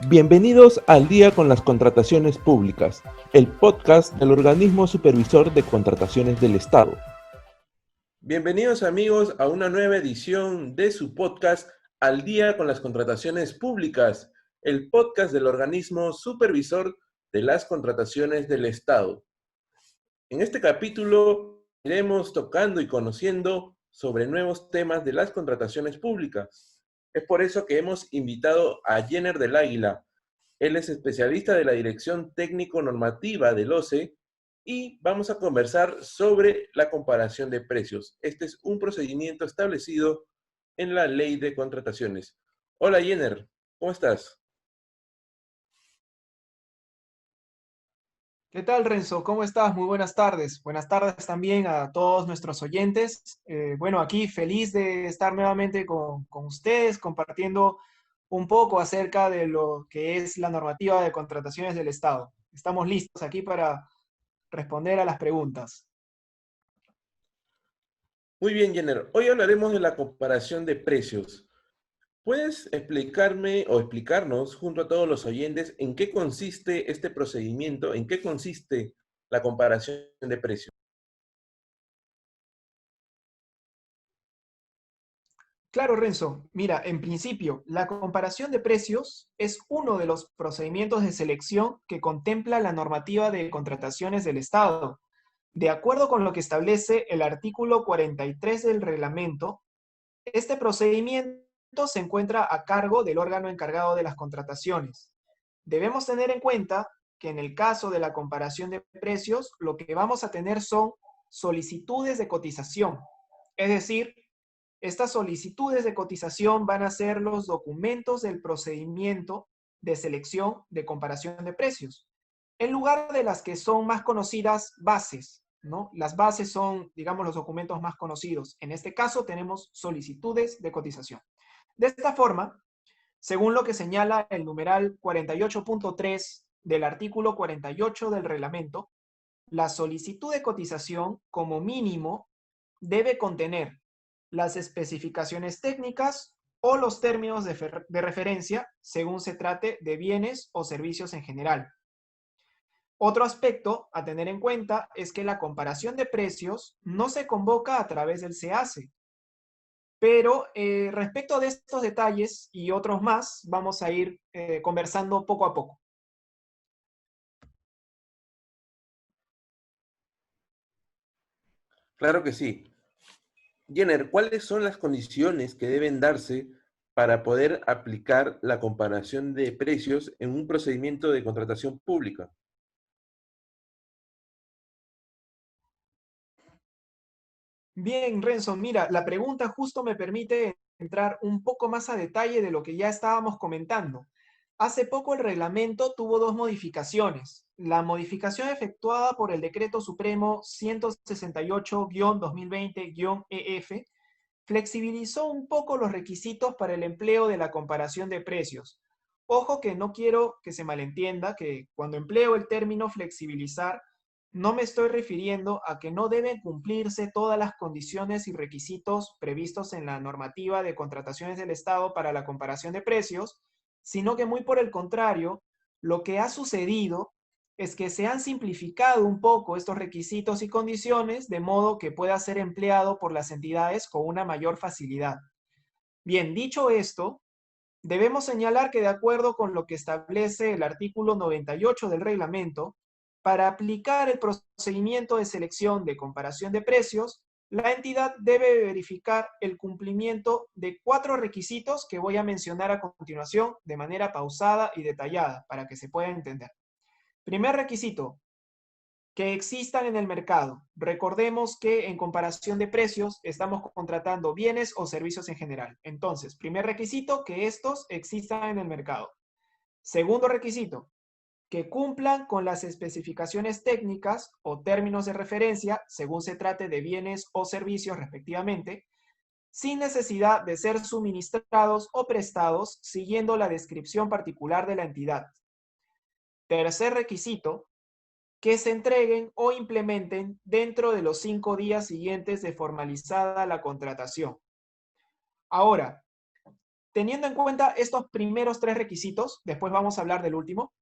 Bienvenidos al Día con las Contrataciones Públicas, el podcast del Organismo Supervisor de Contrataciones del Estado. Bienvenidos amigos a una nueva edición de su podcast Al Día con las Contrataciones Públicas, el podcast del Organismo Supervisor de las Contrataciones del Estado. En este capítulo iremos tocando y conociendo sobre nuevos temas de las contrataciones públicas. Es por eso que hemos invitado a Jenner del Águila. Él es especialista de la Dirección Técnico-Normativa del OCE y vamos a conversar sobre la comparación de precios. Este es un procedimiento establecido en la Ley de Contrataciones. Hola Jenner, ¿cómo estás? ¿Qué tal, Renzo? ¿Cómo estás? Muy buenas tardes. Buenas tardes también a todos nuestros oyentes. Bueno, aquí feliz de estar nuevamente con ustedes, compartiendo un poco acerca de lo que es la normativa de contrataciones del Estado. Estamos listos aquí para responder a las preguntas. Muy bien, Jenner. Hoy hablaremos de la comparación de precios. ¿Puedes explicarme o explicarnos junto a todos los oyentes en qué consiste este procedimiento, en qué consiste la comparación de precios? Claro, Renzo. Mira, en principio, la comparación de precios es uno de los procedimientos de selección que contempla la normativa de contrataciones del Estado. De acuerdo con lo que establece el artículo 43 del reglamento, este procedimiento se encuentra a cargo del órgano encargado de las contrataciones. Debemos tener en cuenta que en el caso de la comparación de precios, lo que vamos a tener son solicitudes de cotización. Es decir, estas solicitudes de cotización van a ser los documentos del procedimiento de selección de comparación de precios, en lugar de las que son más conocidas bases, ¿no? Las bases son, digamos, los documentos más conocidos. En este caso tenemos solicitudes de cotización. De esta forma, según lo que señala el numeral 48.3 del artículo 48 del reglamento, la solicitud de cotización como mínimo debe contener las especificaciones técnicas o los términos de referencia según se trate de bienes o servicios en general. Otro aspecto a tener en cuenta es que la comparación de precios no se convoca a través del SEACE, pero respecto de estos detalles y otros más, vamos a ir conversando poco a poco. Claro que sí. Jenner, ¿cuáles son las condiciones que deben darse para poder aplicar la comparación de precios en un procedimiento de contratación pública? Bien, Renzo, mira, la pregunta justo me permite entrar un poco más a detalle de lo que ya estábamos comentando. Hace poco el reglamento tuvo dos modificaciones. La modificación efectuada por el Decreto Supremo 168-2020-EF flexibilizó un poco los requisitos para el empleo de la comparación de precios. Ojo que no quiero que se malentienda que cuando empleo el término flexibilizar, no me estoy refiriendo a que no deben cumplirse todas las condiciones y requisitos previstos en la normativa de contrataciones del Estado para la comparación de precios, sino que muy por el contrario, lo que ha sucedido es que se han simplificado un poco estos requisitos y condiciones de modo que pueda ser empleado por las entidades con una mayor facilidad. Bien, dicho esto, debemos señalar que de acuerdo con lo que establece el artículo 98 del reglamento, para aplicar el procedimiento de selección de comparación de precios, la entidad debe verificar el cumplimiento de 4 requisitos que voy a mencionar a continuación de manera pausada y detallada para que se pueda entender. Primer requisito, que existan en el mercado. Recordemos que en comparación de precios estamos contratando bienes o servicios en general. Entonces, primer requisito, que estos existan en el mercado. Segundo requisito, que cumplan con las especificaciones técnicas o términos de referencia, según se trate de bienes o servicios respectivamente, sin necesidad de ser suministrados o prestados siguiendo la descripción particular de la entidad. Tercer requisito, que se entreguen o implementen dentro de los 5 días siguientes de formalizada la contratación. Ahora, teniendo en cuenta estos primeros tres requisitos, después vamos a hablar del último,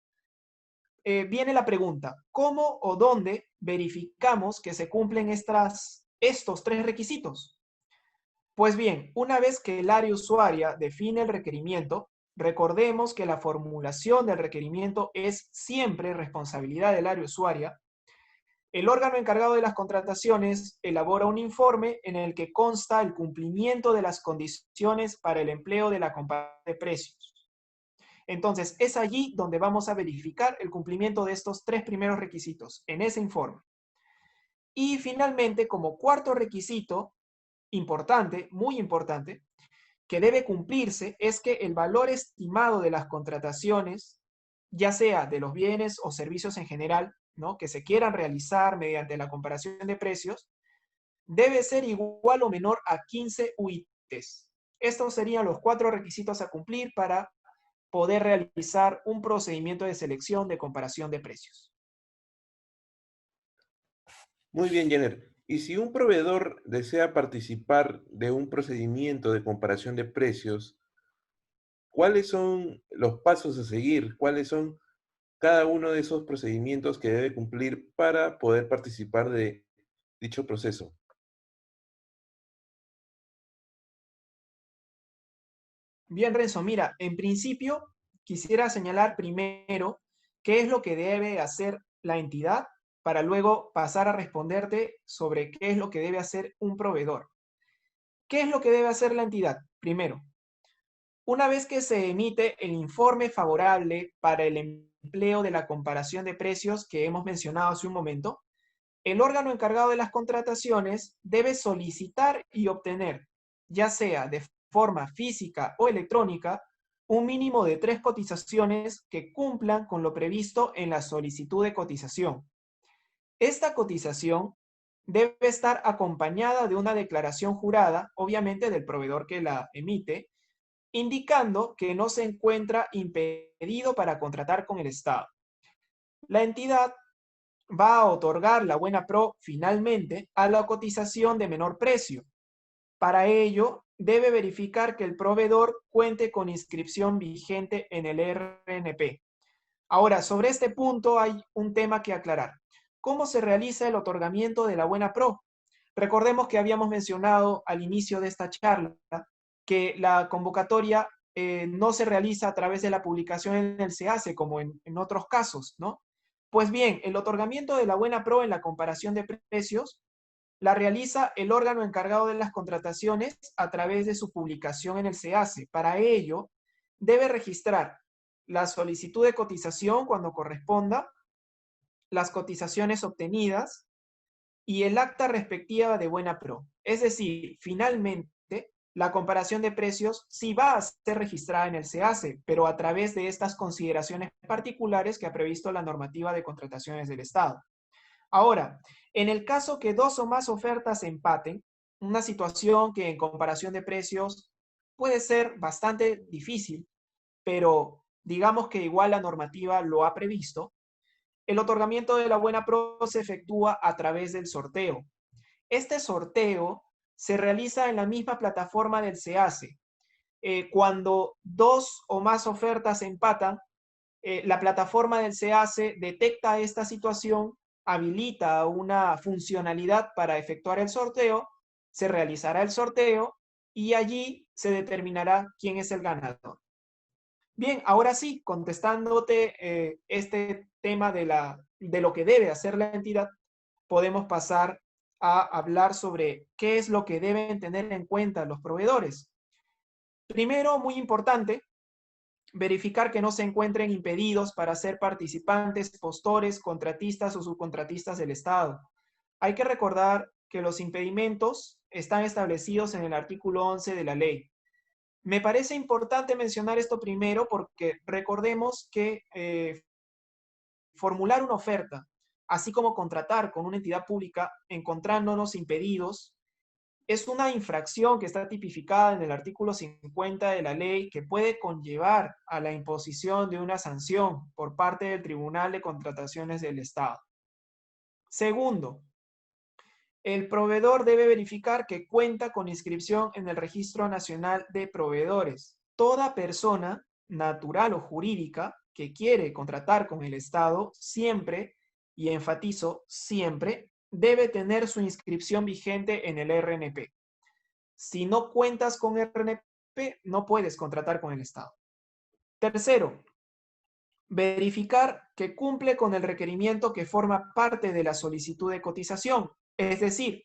viene la pregunta, ¿cómo o dónde verificamos que se cumplen estos tres requisitos? Pues bien, una vez que el área usuaria define el requerimiento, recordemos que la formulación del requerimiento es siempre responsabilidad del área usuaria. El órgano encargado de las contrataciones elabora un informe en el que consta el cumplimiento de las condiciones para el empleo de la comparación de precios. Entonces, es allí donde vamos a verificar el cumplimiento de estos tres primeros requisitos, en ese informe. Y finalmente, como cuarto requisito, importante, muy importante, que debe cumplirse es que el valor estimado de las contrataciones, ya sea de los bienes o servicios en general, ¿no?, que se quieran realizar mediante la comparación de precios, debe ser igual o menor a 15 UITs. Estos serían los cuatro requisitos a cumplir para poder realizar un procedimiento de selección de comparación de precios. Muy bien, Jenner. Y si un proveedor desea participar de un procedimiento de comparación de precios, ¿cuáles son los pasos a seguir? ¿Cuáles son cada uno de esos procedimientos que debe cumplir para poder participar de dicho proceso? Bien, Renzo, mira, en principio quisiera señalar primero qué es lo que debe hacer la entidad para luego pasar a responderte sobre qué es lo que debe hacer un proveedor. ¿Qué es lo que debe hacer la entidad? Primero, una vez que se emite el informe favorable para el empleo de la comparación de precios que hemos mencionado hace un momento, el órgano encargado de las contrataciones debe solicitar y obtener, ya sea de forma física o electrónica, un mínimo de 3 cotizaciones que cumplan con lo previsto en la solicitud de cotización. Esta cotización debe estar acompañada de una declaración jurada, obviamente del proveedor que la emite, indicando que no se encuentra impedido para contratar con el Estado. La entidad va a otorgar la buena pro finalmente a la cotización de menor precio. Para ello, debe verificar que el proveedor cuente con inscripción vigente en el RNP. Ahora, sobre este punto hay un tema que aclarar. ¿Cómo se realiza el otorgamiento de la buena pro? Recordemos que habíamos mencionado al inicio de esta charla que la convocatoria no se realiza a través de la publicación en el SEACE como en otros casos, ¿no? Pues bien, el otorgamiento de la buena pro en la comparación de precios la realiza el órgano encargado de las contrataciones a través de su publicación en el SEACE. Para ello, debe registrar la solicitud de cotización cuando corresponda, las cotizaciones obtenidas y el acta respectiva de buena pro. Es decir, finalmente, la comparación de precios sí va a ser registrada en el SEACE, pero a través de estas consideraciones particulares que ha previsto la normativa de contrataciones del Estado. Ahora, en el caso que dos o más ofertas empaten, una situación que en comparación de precios puede ser bastante difícil, pero digamos que igual la normativa lo ha previsto, el otorgamiento de la buena pro se efectúa a través del sorteo. Este sorteo se realiza en la misma plataforma del SEACE. Cuando dos o más ofertas empatan, la plataforma del SEACE detecta esta situación, habilita una funcionalidad para efectuar el sorteo, se realizará el sorteo y allí se determinará quién es el ganador. Bien, ahora sí, contestándote este tema de lo que debe hacer la entidad, podemos pasar a hablar sobre qué es lo que deben tener en cuenta los proveedores. Primero, muy importante, verificar que no se encuentren impedidos para ser participantes, postores, contratistas o subcontratistas del Estado. Hay que recordar que los impedimentos están establecidos en el artículo 11 de la ley. Me parece importante mencionar esto primero porque recordemos que formular una oferta, así como contratar con una entidad pública encontrándonos impedidos, es una infracción que está tipificada en el artículo 50 de la ley que puede conllevar a la imposición de una sanción por parte del Tribunal de Contrataciones del Estado. Segundo, el proveedor debe verificar que cuenta con inscripción en el Registro Nacional de Proveedores. toda persona natural o jurídica que quiere contratar con el Estado siempre, y enfatizo siempre, debe tener su inscripción vigente en el RNP. Si no cuentas con RNP, no puedes contratar con el Estado. Tercero, verificar que cumple con el requerimiento que forma parte de la solicitud de cotización, es decir,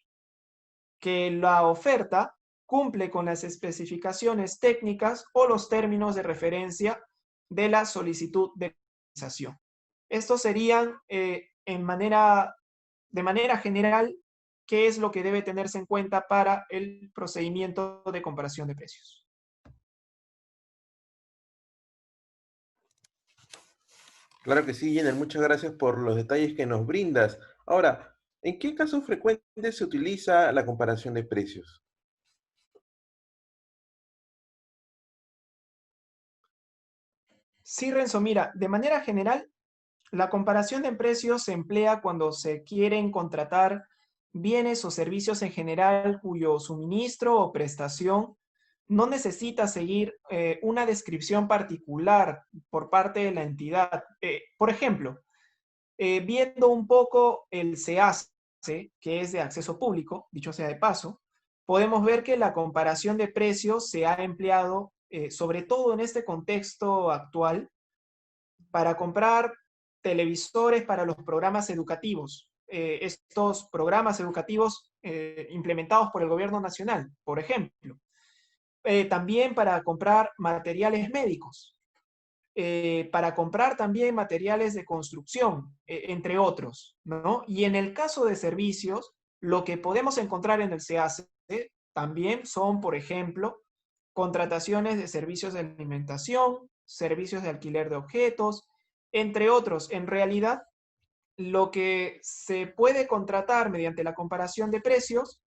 que la oferta cumple con las especificaciones técnicas o los términos de referencia de la solicitud de cotización. Estos serían, de manera general, qué es lo que debe tenerse en cuenta para el procedimiento de comparación de precios. Claro que sí, Jenner, muchas gracias por los detalles que nos brindas. Ahora, ¿en qué casos frecuentes se utiliza la comparación de precios? Sí, Renzo, mira, de manera general, la comparación de precios se emplea cuando se quieren contratar bienes o servicios en general cuyo suministro o prestación no necesita seguir una descripción particular por parte de la entidad. Por ejemplo, viendo un poco el SEACE, que es de acceso público, dicho sea de paso, podemos ver que la comparación de precios se ha empleado, sobre todo en este contexto actual, para comprar televisores para los programas educativos. Estos programas educativos implementados por el gobierno nacional, por ejemplo. También para comprar materiales médicos, para comprar también materiales de construcción, entre otros, ¿no? Y en el caso de servicios, lo que podemos encontrar en el SEACE también son, por ejemplo, contrataciones de servicios de alimentación, servicios de alquiler de objetos, entre otros. En realidad, lo que se puede contratar mediante la comparación de precios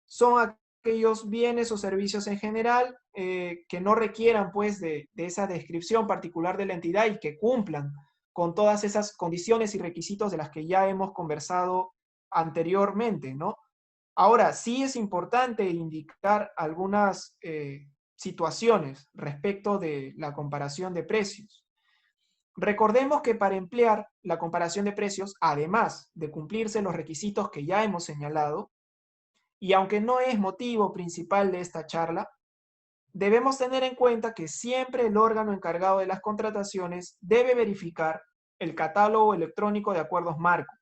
son aquellos bienes o servicios en general que no requieran pues de esa descripción particular de la entidad y que cumplan con todas esas condiciones y requisitos de las que ya hemos conversado anteriormente, ¿no? Ahora, sí es importante indicar algunas situaciones respecto de la comparación de precios. Recordemos que para emplear la comparación de precios, además de cumplirse los requisitos que ya hemos señalado, y aunque no es motivo principal de esta charla, debemos tener en cuenta que siempre el órgano encargado de las contrataciones debe verificar el catálogo electrónico de acuerdos marco.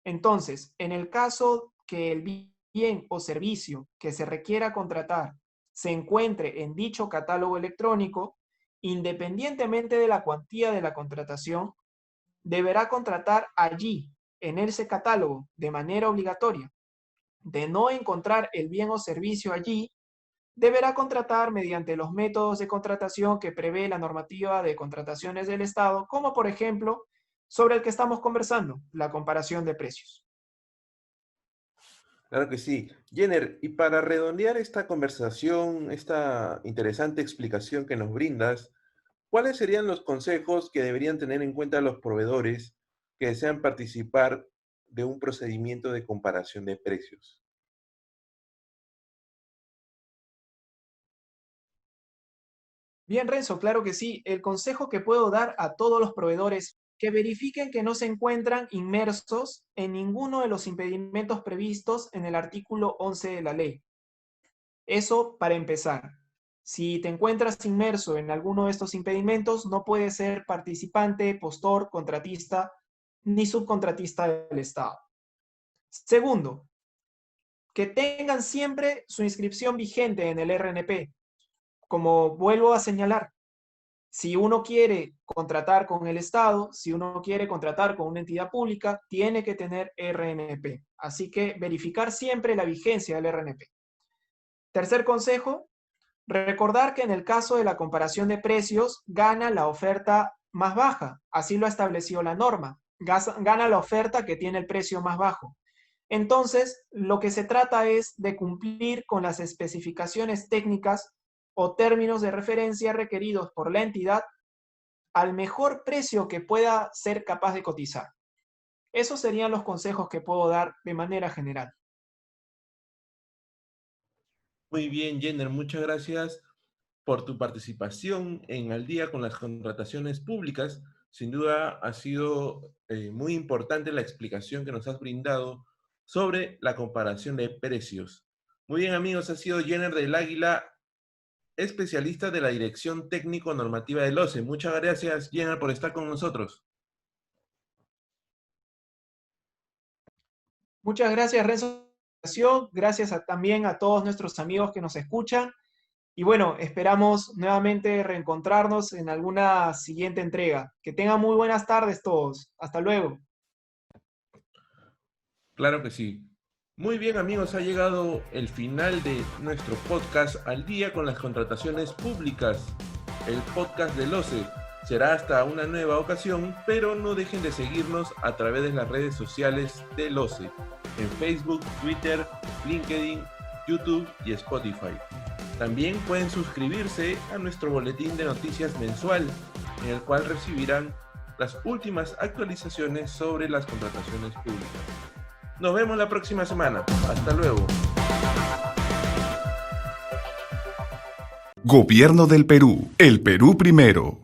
Entonces, en el caso que el bien o servicio que se requiera contratar se encuentre en dicho catálogo electrónico, independientemente de la cuantía de la contratación, deberá contratar allí, en ese catálogo, de manera obligatoria. De no encontrar el bien o servicio allí, deberá contratar mediante los métodos de contratación que prevé la normativa de contrataciones del Estado, como por ejemplo, sobre el que estamos conversando, la comparación de precios. Claro que sí. Jenner, y para redondear esta conversación, esta interesante explicación que nos brindas, ¿cuáles serían los consejos que deberían tener en cuenta los proveedores que desean participar de un procedimiento de comparación de precios? Bien, Renzo, claro que sí. El consejo que puedo dar a todos los proveedores, que verifiquen que no se encuentran inmersos en ninguno de los impedimentos previstos en el artículo 11 de la ley. Eso para empezar. Si te encuentras inmerso en alguno de estos impedimentos, no puedes ser participante, postor, contratista ni subcontratista del Estado. Segundo, que tengan siempre su inscripción vigente en el RNP. Como vuelvo a señalar, si uno quiere contratar con el Estado, si uno quiere contratar con una entidad pública, tiene que tener RNP. Así que verificar siempre la vigencia del RNP. Tercer consejo, recordar que en el caso de la comparación de precios, gana la oferta más baja. Así lo estableció la norma. Gana la oferta que tiene el precio más bajo. Entonces, lo que se trata es de cumplir con las especificaciones técnicas o términos de referencia requeridos por la entidad al mejor precio que pueda ser capaz de cotizar. Esos serían los consejos que puedo dar de manera general. Muy bien, Jenner, muchas gracias por tu participación en Al Día con las Contrataciones Públicas. Sin duda ha sido muy importante la explicación que nos has brindado sobre la comparación de precios. Muy bien, amigos, ha sido Jenner del Águila, especialista de la Dirección Técnico-Normativa del OCE. Muchas gracias, Jenner, por estar con nosotros. Muchas gracias, Renzo. Gracias también a todos nuestros amigos que nos escuchan. Y bueno, esperamos nuevamente reencontrarnos en alguna siguiente entrega. Que tengan muy buenas tardes todos. Hasta luego. Claro que sí. Muy bien, amigos, ha llegado el final de nuestro podcast Al Día con las Contrataciones Públicas, el podcast del OCE. Será hasta una nueva ocasión, pero no dejen de seguirnos a través de las redes sociales del OCE, en Facebook, Twitter, LinkedIn, YouTube y Spotify. También pueden suscribirse a nuestro boletín de noticias mensual, en el cual recibirán las últimas actualizaciones sobre las contrataciones públicas. Nos vemos la próxima semana. Hasta luego. Gobierno del Perú. El Perú primero.